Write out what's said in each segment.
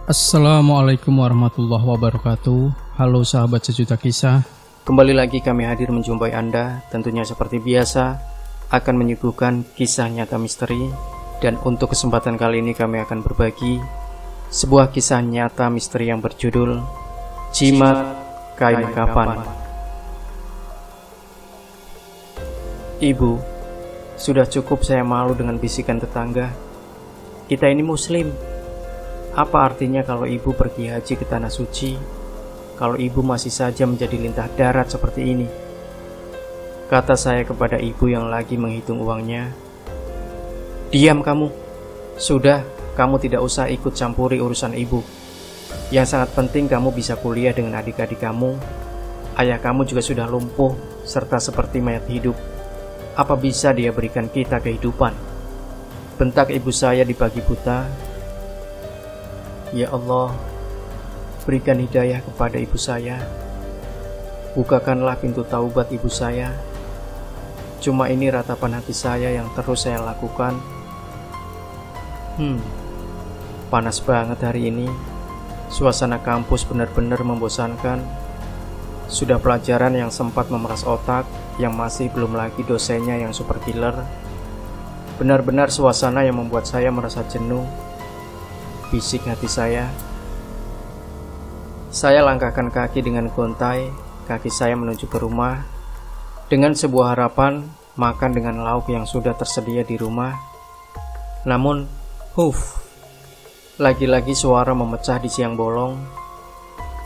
Assalamualaikum warahmatullahi wabarakatuh. Halo sahabat sejuta kisah. Kembali lagi kami hadir menjumpai Anda. Tentunya seperti biasa akan menyuguhkan kisah nyata misteri. Dan untuk kesempatan kali ini kami akan berbagi sebuah kisah nyata misteri yang berjudul Jimat Kain Kafan. Ibu, sudah cukup saya malu dengan bisikan tetangga. Kita ini muslim. Apa artinya kalau ibu pergi haji ke tanah suci, kalau ibu masih saja menjadi lintah darat seperti ini? Kata saya kepada ibu yang lagi menghitung uangnya. Diam kamu. Sudah, kamu tidak usah ikut campuri urusan ibu. Yang sangat penting kamu bisa kuliah dengan adik-adik kamu. Ayah kamu juga sudah lumpuh, serta seperti mayat hidup. Apa bisa dia berikan kita kehidupan? Bentak ibu saya di pagi buta. Ya Allah, berikan hidayah kepada ibu saya. Bukakanlah pintu taubat ibu saya. Cuma ini ratapan hati saya yang terus saya lakukan. Panas banget hari ini. Suasana kampus benar-benar membosankan. Sudah pelajaran yang sempat memeras otak, yang masih belum lagi dosennya yang super killer. Benar-benar suasana yang membuat saya merasa jenuh. Bisik hati saya. Saya langkahkan kaki dengan gontai. Kaki saya menuju ke rumah dengan sebuah harapan makan dengan lauk yang sudah tersedia di rumah. Namun, lagi-lagi suara memecah di siang bolong.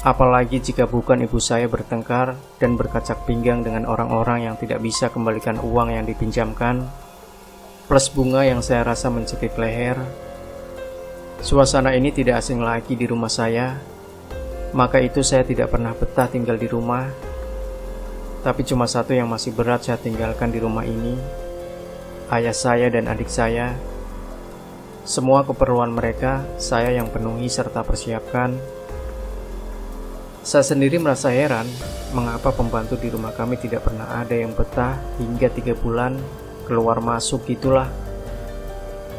Apalagi jika bukan ibu saya bertengkar dan berkacak pinggang dengan orang-orang yang tidak bisa kembalikan uang yang dipinjamkan, plus bunga yang saya rasa mencekik leher. Suasana ini tidak asing lagi di rumah saya. Maka itu saya tidak pernah betah tinggal di rumah. Tapi cuma satu yang masih berat saya tinggalkan di rumah ini. Ayah saya dan adik saya. Semua keperluan mereka saya yang penuhi serta persiapkan. Saya sendiri merasa heran mengapa pembantu di rumah kami tidak pernah ada yang betah hingga 3 bulan keluar masuk gitulah.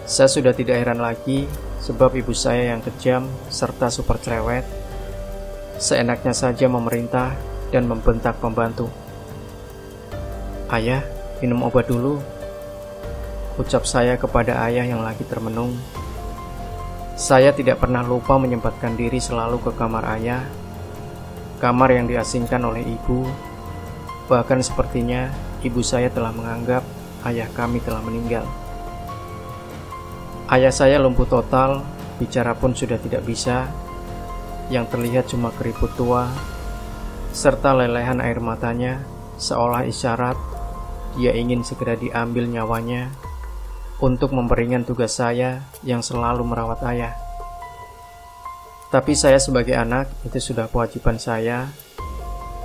Saya sudah tidak heran lagi sebab ibu saya yang kejam serta super cerewet. Seenaknya saja memerintah dan membentak pembantu. Ayah, minum obat dulu, ucap saya kepada ayah yang lagi termenung. Saya tidak pernah lupa menyempatkan diri selalu ke kamar ayah, kamar yang diasingkan oleh ibu. Bahkan sepertinya ibu saya telah menganggap ayah kami telah meninggal. Ayah saya lumpuh total, bicara pun sudah tidak bisa. Yang terlihat cuma keriput tua, serta lelehan air matanya, seolah isyarat dia ingin segera diambil nyawanya untuk memperingan tugas saya yang selalu merawat ayah. Tapi saya sebagai anak, itu sudah kewajiban saya.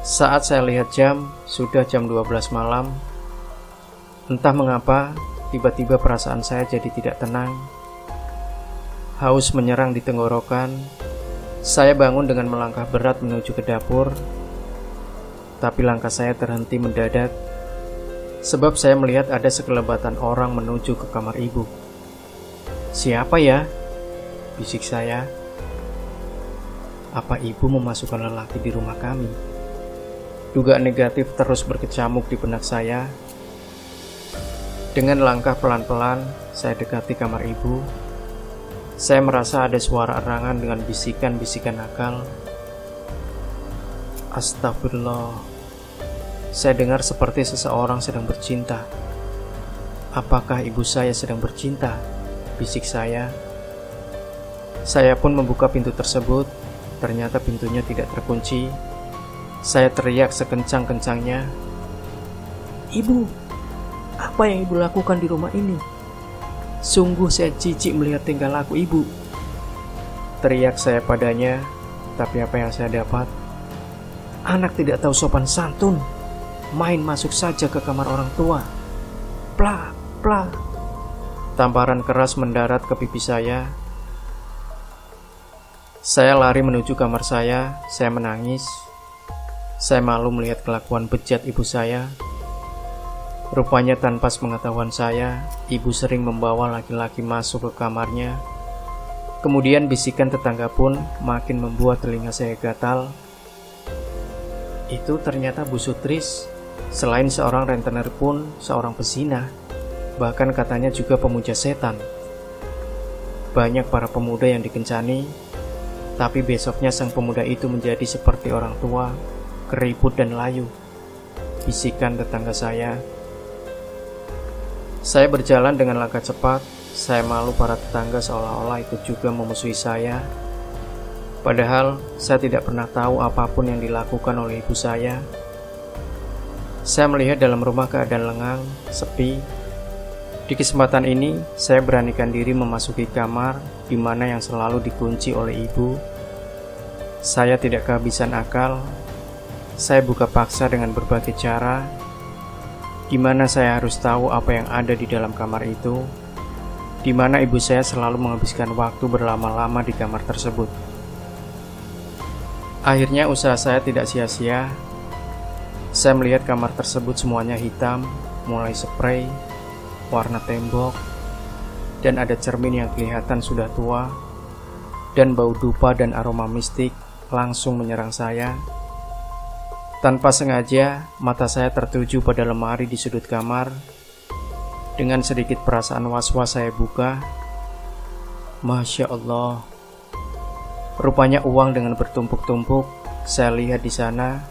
Saat saya lihat jam, sudah jam 12 malam. Entah mengapa, tiba-tiba perasaan saya jadi tidak tenang. Haus menyerang di tenggorokan. Saya bangun dengan melangkah berat menuju ke dapur. Tapi langkah saya terhenti mendadak, sebab saya melihat ada sekelebatan orang menuju ke kamar ibu. Siapa ya? Bisik saya. Apa ibu memasukkan lelaki di rumah kami? Dugaan negatif terus berkecamuk di benak saya. Dengan langkah pelan-pelan, saya dekati kamar ibu. Saya merasa ada suara erangan dengan bisikan-bisikan nakal. Astagfirullah. Saya dengar seperti seseorang sedang bercinta. Apakah ibu saya sedang bercinta? Bisik saya. Saya pun membuka pintu tersebut. Ternyata pintunya tidak terkunci. Saya teriak sekencang-kencangnya. Ibu, apa yang ibu lakukan di rumah ini? Sungguh saya jijik melihat tingkah laku ibu. Teriak saya padanya, tapi apa yang saya dapat? Anak tidak tahu sopan santun, main masuk saja ke kamar orang tua. Plak, plak. Tamparan keras mendarat ke pipi saya. Saya lari menuju kamar saya menangis. Saya malu melihat kelakuan bejat ibu saya. Rupanya tanpa sepengetahuan saya, ibu sering membawa laki-laki masuk ke kamarnya Kemudian bisikan tetangga pun makin membuat telinga saya gatal. Itu ternyata Bu Sutris, selain seorang rentenir pun seorang pezina. Bahkan katanya juga pemuja setan. Banyak para pemuda yang dikencani, tapi besoknya sang pemuda itu menjadi seperti orang tua, keriput dan layu. Bisikan tetangga saya. Saya berjalan dengan langkah cepat. Saya malu para tetangga seolah-olah ikut juga memusuhi saya. Padahal saya tidak pernah tahu apapun yang dilakukan oleh ibu saya. Saya melihat dalam rumah keadaan lengang, sepi. Di kesempatan ini, saya beranikan diri memasuki kamar di mana yang selalu dikunci oleh ibu. Saya tidak kehabisan akal. Saya buka paksa dengan berbagai cara. Di mana saya harus tahu apa yang ada di dalam kamar itu. Di mana ibu saya selalu menghabiskan waktu berlama-lama di kamar tersebut. Akhirnya usaha saya tidak sia-sia. Saya melihat kamar tersebut semuanya hitam, mulai spray, warna tembok, dan ada cermin yang kelihatan sudah tua, dan bau dupa dan aroma mistik langsung menyerang saya. Tanpa sengaja, mata saya tertuju pada lemari di sudut kamar. Dengan sedikit perasaan was-was saya buka. Masya Allah. Rupanya uang dengan bertumpuk-tumpuk saya lihat di sana,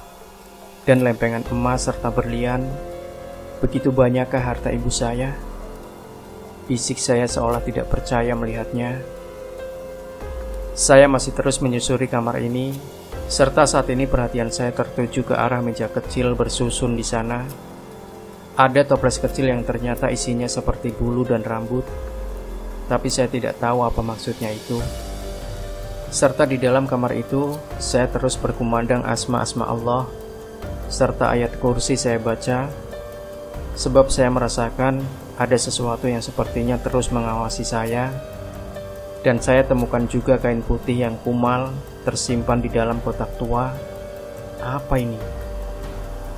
dan lempengan emas serta berlian. Begitu banyakkah harta ibu saya? Bisik saya seolah tidak percaya melihatnya. Saya masih terus menyusuri kamar ini, serta saat ini perhatian saya tertuju ke arah meja kecil bersusun di sana. Ada toples kecil yang ternyata isinya seperti bulu dan rambut, tapi saya tidak tahu apa maksudnya itu. Serta di dalam kamar itu, saya terus berkumandang asma-asma Allah, serta ayat kursi saya baca, sebab saya merasakan ada sesuatu yang sepertinya terus mengawasi saya, dan saya temukan juga kain putih yang kumal tersimpan di dalam kotak tua. Apa ini?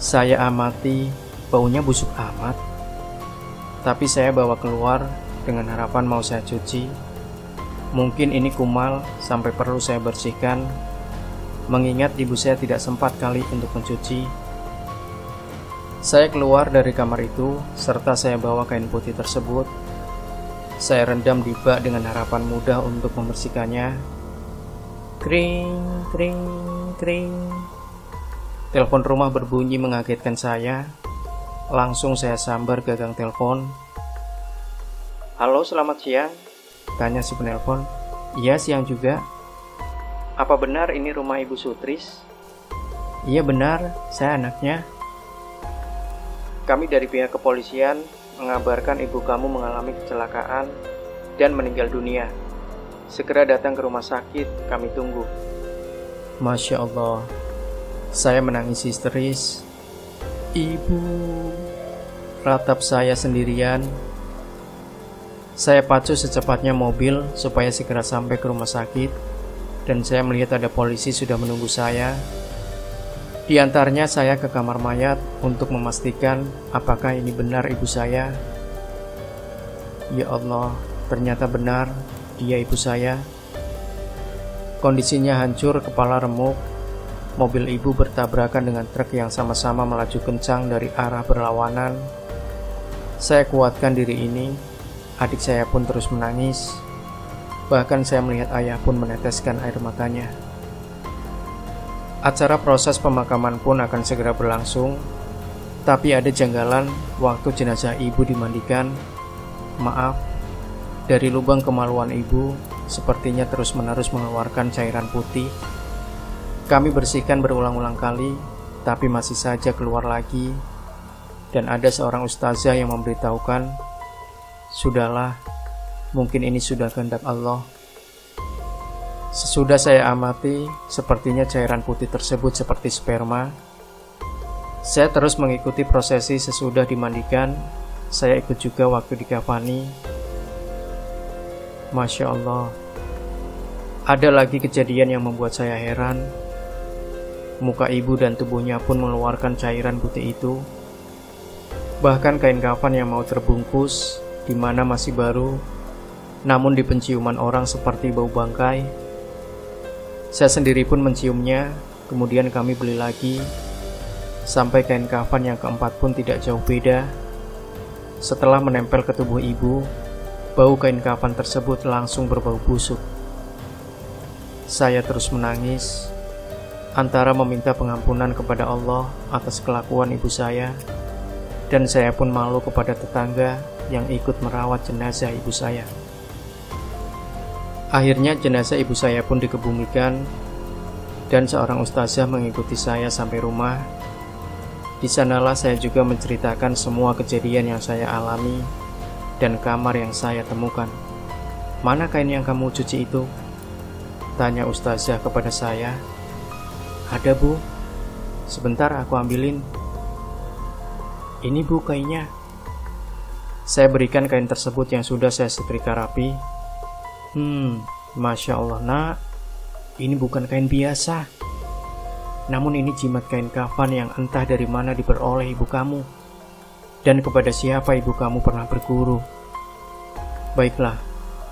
Saya amati. Baunya busuk amat. Tapi saya bawa keluar dengan harapan mau saya cuci. Mungkin ini kumal sampai perlu saya bersihkan, mengingat ibu saya tidak sempat kali untuk mencuci. Saya keluar dari kamar itu, serta saya bawa kain putih tersebut. Saya rendam di bak dengan harapan mudah untuk membersihkannya. Kring, kring, kring. Telepon rumah berbunyi mengagetkan saya. Langsung saya sambar gagang telepon. Halo, selamat siang, tanya si penelpon. Iya, siang juga. Apa benar ini rumah Ibu Sutris? Iya benar, saya anaknya. Kami dari pihak kepolisian mengabarkan ibu kamu mengalami kecelakaan dan meninggal dunia. Segera datang ke rumah sakit, kami tunggu. Masya Allah, saya menangis histeris. Ibu, ratap saya sendirian. Saya pacu secepatnya mobil supaya segera sampai ke rumah sakit, dan saya melihat ada polisi sudah menunggu saya. Di antaranya saya ke kamar mayat untuk memastikan apakah ini benar ibu saya. Ya Allah, ternyata benar, dia ibu saya. Kondisinya hancur, kepala remuk. Mobil ibu bertabrakan dengan truk yang sama-sama melaju kencang dari arah berlawanan. Saya kuatkan diri ini. Adik saya pun terus menangis. Bahkan saya melihat ayah pun meneteskan air matanya. Acara proses pemakaman pun akan segera berlangsung. Tapi ada janggalan waktu jenazah ibu dimandikan. Maaf, dari lubang kemaluan ibu sepertinya terus-menerus mengeluarkan cairan putih. Kami bersihkan berulang-ulang kali, tapi masih saja keluar lagi. Dan ada seorang ustazah yang memberitahukan, sudahlah, mungkin ini sudah kehendak Allah. Sesudah saya amati, sepertinya cairan putih tersebut seperti sperma. Saya terus mengikuti prosesi sesudah dimandikan. Saya ikut juga waktu dikafani. Masya Allah. Ada lagi kejadian yang membuat saya heran. Muka ibu dan tubuhnya pun mengeluarkan cairan putih itu. Bahkan kain kafan yang mau terbungkus, di mana masih baru, namun di penciuman orang seperti bau bangkai. Saya sendiri pun menciumnya, kemudian kami beli lagi, sampai kain kafan yang keempat pun tidak jauh beda. Setelah menempel ke tubuh ibu, bau kain kafan tersebut langsung berbau busuk. Saya terus menangis, antara meminta pengampunan kepada Allah atas kelakuan ibu saya, dan saya pun malu kepada tetangga yang ikut merawat jenazah ibu saya. Akhirnya jenazah ibu saya pun dikebumikan, dan seorang ustazah mengikuti saya sampai rumah. Di sanalah saya juga menceritakan semua kejadian yang saya alami dan kamar yang saya temukan. "Mana kain yang kamu cuci itu?" tanya ustazah kepada saya. "Ada, Bu. Sebentar aku ambilin." "Ini, Bu, kainnya." Saya berikan kain tersebut yang sudah saya setrika rapi. Masya Allah, Nak. Ini bukan kain biasa. Namun ini jimat kain kafan yang entah dari mana diperoleh ibu kamu. Dan kepada siapa ibu kamu pernah berguru. Baiklah,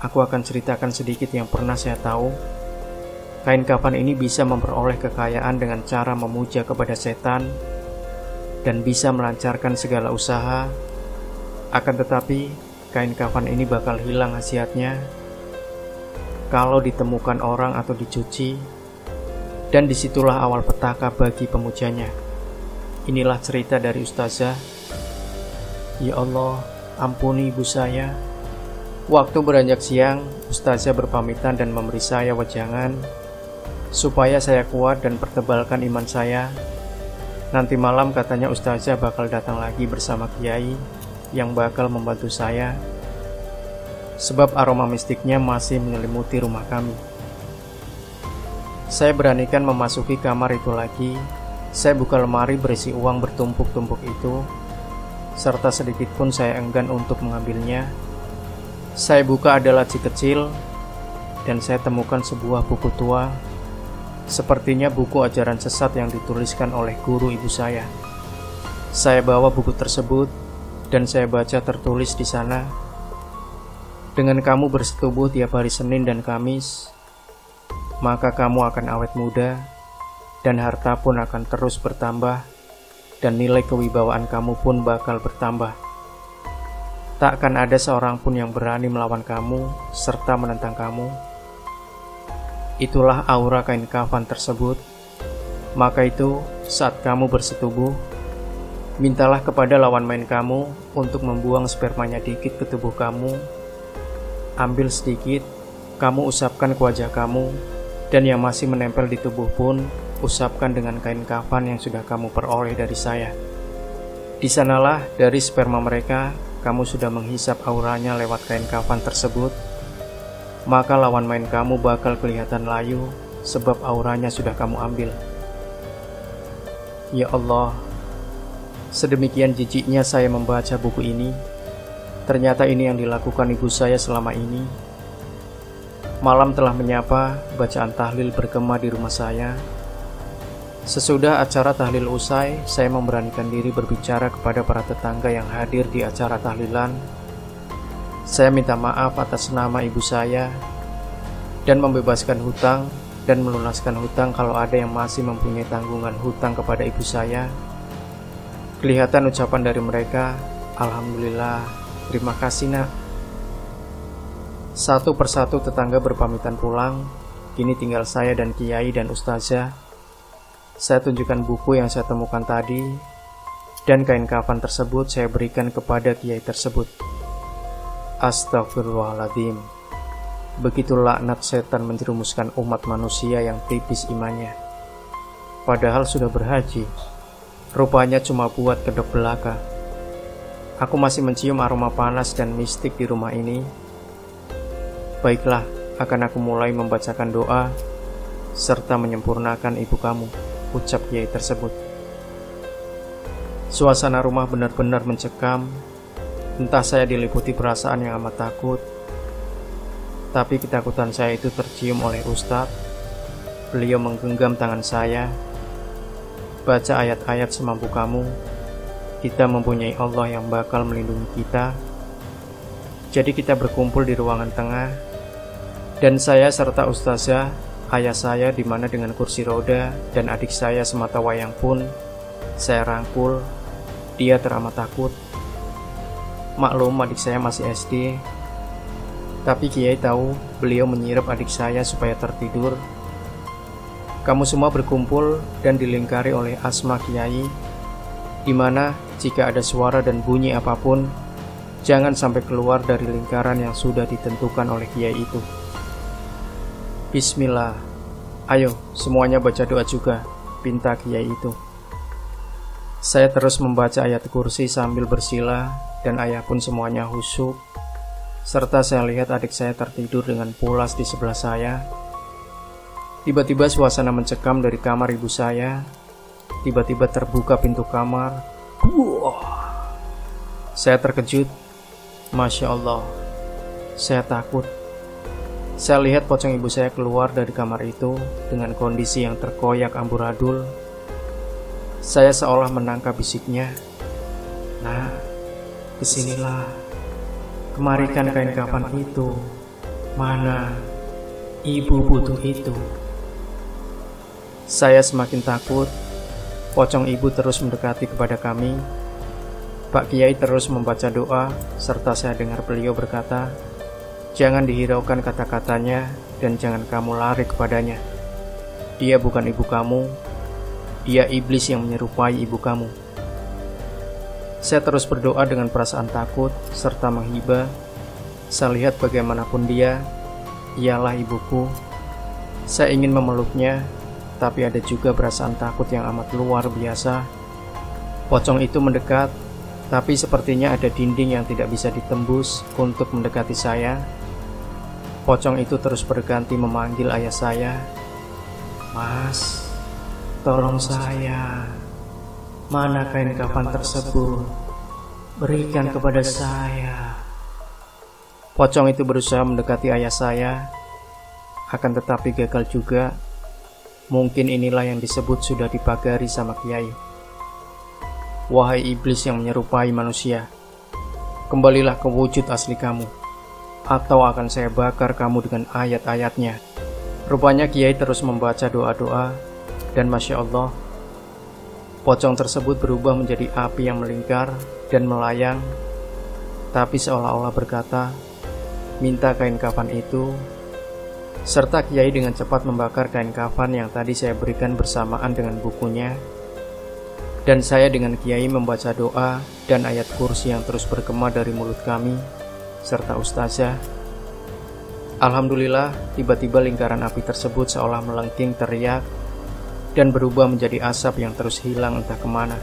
aku akan ceritakan sedikit yang pernah saya tahu. Kain kafan ini bisa memperoleh kekayaan dengan cara memuja kepada setan dan bisa melancarkan segala usaha. Akan tetapi, kain kafan ini bakal hilang khasiatnya kalau ditemukan orang atau dicuci, dan disitulah awal petaka bagi pemujanya. Inilah cerita dari ustazah. Ya Allah, ampuni ibu saya. Waktu beranjak siang, ustazah berpamitan dan memberi saya wejangan supaya saya kuat dan pertebalkan iman saya. Nanti malam katanya ustazah bakal datang lagi bersama kiai yang bakal membantu saya, sebab aroma mistiknya masih menyelimuti rumah kami. Saya beranikan memasuki kamar itu lagi. Saya buka lemari berisi uang bertumpuk-tumpuk itu, serta sedikit pun saya enggan untuk mengambilnya. Saya buka ada laci kecil, dan saya temukan sebuah buku tua. Sepertinya buku ajaran sesat yang dituliskan oleh guru ibu saya. Saya bawa buku tersebut, dan saya baca tertulis di sana, "Dengan kamu bersetubuh tiap hari Senin dan Kamis, maka kamu akan awet muda, dan harta pun akan terus bertambah, dan nilai kewibawaan kamu pun bakal bertambah. Takkan ada seorang pun yang berani melawan kamu, serta menentang kamu." Itulah aura kain kafan tersebut. Maka itu, saat kamu bersetubuh, mintalah kepada lawan main kamu untuk membuang spermanya dikit ke tubuh kamu. Ambil sedikit, kamu usapkan ke wajah kamu, dan yang masih menempel di tubuh pun usapkan dengan kain kafan yang sudah kamu peroleh dari saya. Di sanalah dari sperma mereka, kamu sudah menghisap auranya lewat kain kafan tersebut. Maka lawan main kamu bakal kelihatan layu, sebab auranya sudah kamu ambil. Ya Allah, sedemikian jijiknya saya membaca buku ini. Ternyata ini yang dilakukan ibu saya selama ini. Malam telah menyapa, bacaan tahlil bergema di rumah saya. Sesudah acara tahlil usai, saya memberanikan diri berbicara kepada para tetangga yang hadir di acara tahlilan. Saya minta maaf atas nama ibu saya, dan membebaskan hutang dan melunaskan hutang kalau ada yang masih mempunyai tanggungan hutang kepada ibu saya. Kelihatan ucapan dari mereka, "Alhamdulillah, terima kasih, Nak." Satu persatu tetangga berpamitan pulang. Kini tinggal saya dan kiai dan ustazah. Saya tunjukkan buku yang saya temukan tadi, dan kain kafan tersebut saya berikan kepada kiai tersebut. Astagfirullahaladzim. Begitu laknat setan menjerumuskan umat manusia yang tipis imannya. Padahal sudah berhaji, rupanya cuma buat kedok belaka. Aku masih mencium aroma panas dan mistik di rumah ini. Baiklah, akan aku mulai membacakan doa serta menyempurnakan ibu kamu, ucap kiai tersebut. Suasana rumah benar-benar mencekam. Entah saya diliputi perasaan yang amat takut, tapi ketakutan saya itu tercium oleh Ustadz. Beliau menggenggam tangan saya. "Baca ayat-ayat semampu kamu. Kita mempunyai Allah yang bakal melindungi kita. Jadi kita berkumpul di ruangan tengah, dan saya serta ustazah, ayah saya di mana dengan kursi roda, dan adik saya semata wayang pun saya rangkul. Dia teramat takut. Maklum adik saya masih SD, tapi Kiai tahu beliau menyirap adik saya supaya tertidur. Kamu semua berkumpul dan dilingkari oleh asma Kiai, di mana jika ada suara dan bunyi apapun, jangan sampai keluar dari lingkaran yang sudah ditentukan oleh Kiai itu. Bismillah, ayo semuanya baca doa juga, pinta Kiai itu. Saya terus membaca ayat kursi sambil bersila, dan ayah pun semuanya khusyuk. Serta saya lihat adik saya tertidur dengan pulas di sebelah saya. Tiba-tiba suasana mencekam dari kamar ibu saya. Tiba-tiba terbuka pintu kamar. Saya terkejut. Masya Allah, saya takut. Saya lihat pocong ibu saya keluar dari kamar itu dengan kondisi yang terkoyak amburadul. Saya seolah menangkap bisiknya. Nah, kesinilah. Kemarikan kain kafan itu. Mana? Ibu butuh itu. Saya semakin takut. Pocong ibu terus mendekati kepada kami. Pak Kiai terus membaca doa, serta saya dengar beliau berkata, "Jangan dihiraukan kata-katanya dan jangan kamu lari kepadanya. Dia bukan ibu kamu, dia iblis yang menyerupai ibu kamu." Saya terus berdoa dengan perasaan takut serta menghibah. Saya lihat bagaimanapun dia, ialah ibuku. Saya ingin memeluknya, tapi ada juga perasaan takut yang amat luar biasa. Pocong itu mendekat, tapi sepertinya ada dinding yang tidak bisa ditembus untuk mendekati saya. Pocong itu terus berganti memanggil ayah saya. "Mas, tolong saya. Mana kain kafan tersebut? Berikan kepada saya." Pocong itu berusaha mendekati ayah saya, akan tetapi gagal juga. Mungkin inilah yang disebut sudah dipagari sama Kiai. Wahai iblis yang menyerupai manusia, kembalilah ke wujud asli kamu, atau akan saya bakar kamu dengan ayat-ayatnya. Rupanya Kiai terus membaca doa-doa, dan Masya Allah, pocong tersebut berubah menjadi api yang melingkar dan melayang, tapi seolah-olah berkata, "Minta kain kafan itu." Serta Kiai dengan cepat membakar kain kafan yang tadi saya berikan bersamaan dengan bukunya. Dan saya dengan Kiai membaca doa dan ayat kursi yang terus bergema dari mulut kami, serta ustazah. Alhamdulillah, tiba-tiba lingkaran api tersebut seolah melengking teriak, dan berubah menjadi asap yang terus hilang entah kemana,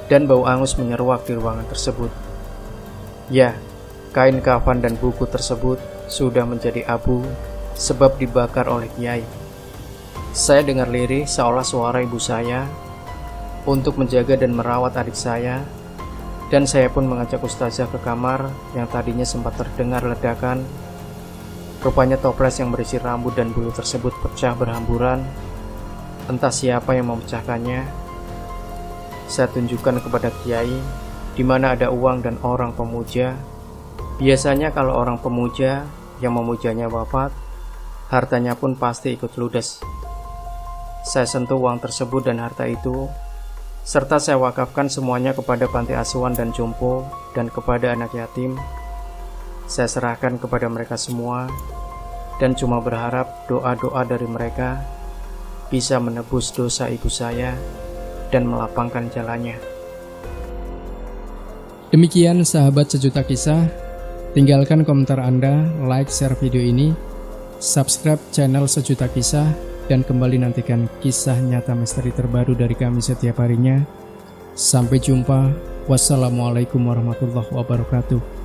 dan bau angus menyeruak di ruangan tersebut. Ya, kain kafan dan buku tersebut sudah menjadi abu, sebab dibakar oleh Kiai. Saya dengar lirih seolah suara ibu saya, untuk menjaga dan merawat adik saya, dan saya pun mengajak ustazah ke kamar yang tadinya sempat terdengar ledakan. Rupanya toples yang berisi rambut dan bulu tersebut pecah berhamburan. Entah siapa yang memecahkannya. Saya tunjukkan kepada Kiai, di mana ada uang dan orang pemuja. Biasanya kalau orang pemuja yang memujanya wafat, hartanya pun pasti ikut ludes. Saya sentuh uang tersebut dan harta itu, serta saya wakafkan semuanya kepada panti asuhan dan jompo dan kepada anak yatim. Saya serahkan kepada mereka semua, dan cuma berharap doa-doa dari mereka bisa menebus dosa ibu saya dan melapangkan jalannya. Demikian sahabat sejuta kisah, tinggalkan komentar Anda, like, share video ini, subscribe channel Sejuta Kisah, dan kembali nantikan kisah nyata misteri terbaru dari kami setiap harinya. Sampai jumpa. Wassalamualaikum warahmatullahi wabarakatuh.